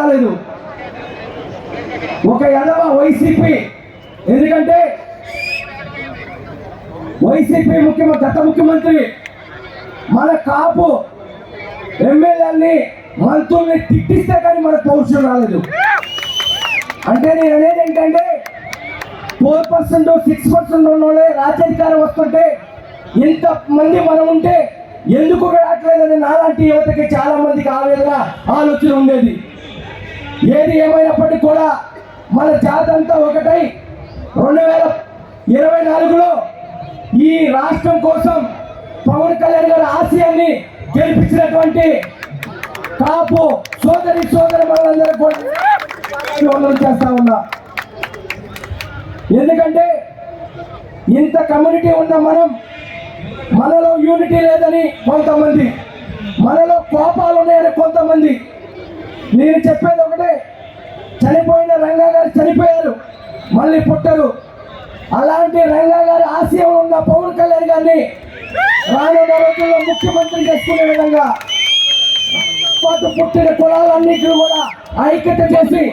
రాలేదు. ఒక ఎదవ వైసీపీ, ఎందుకంటే వైసీపీ గత ముఖ్యమంత్రి మన కాపు ఎమ్మెల్యేని మంత్రుల్ని తిట్టిస్తే కానీ మన పౌరుషం రాలేదు. అంటే నేను అనేది ఏంటంటే 4% 6% ఉన్నోళ్ళే రాజ్యాధికారం వస్తుంటే ఇంతమంది మనం ఉంటే ఎందుకు రావట్లేదని నాలాంటి యువతకి చాలా మందికి ఆవేదన ఆలోచన ఉండేది. ఏది ఏమైనప్పటికీ కూడా మన జాతి అంతా ఒకటై 2024లో ఈ రాష్ట్రం కోసం పవన్ కళ్యాణ్ గారి ఆశయాన్ని గెలిపించినటువంటి కాపు సోదరి మనందరూ కూడా చేస్తా ఉన్నా. ఎందుకంటే ఇంత కమ్యూనిటీ ఉన్న మనలో యూనిటీ లేదని కొంతమంది, మనలో కోపాలు ఉన్నాయని కొంతమంది. నేను చెప్పేది ఒకటే, చనిపోయిన రంగా గారు చనిపోయారు, మళ్ళీ పుట్టరు. అలాంటి రంగా గారి ఆశయం ఉన్న పవన్ కళ్యాణ్ గారిని రానున్న రోజుల్లో ముఖ్యమంత్రి చేసుకునే విధంగా పాటు పుట్టిన కులాలన్నింటినీ కూడా ఐక్యత చేసి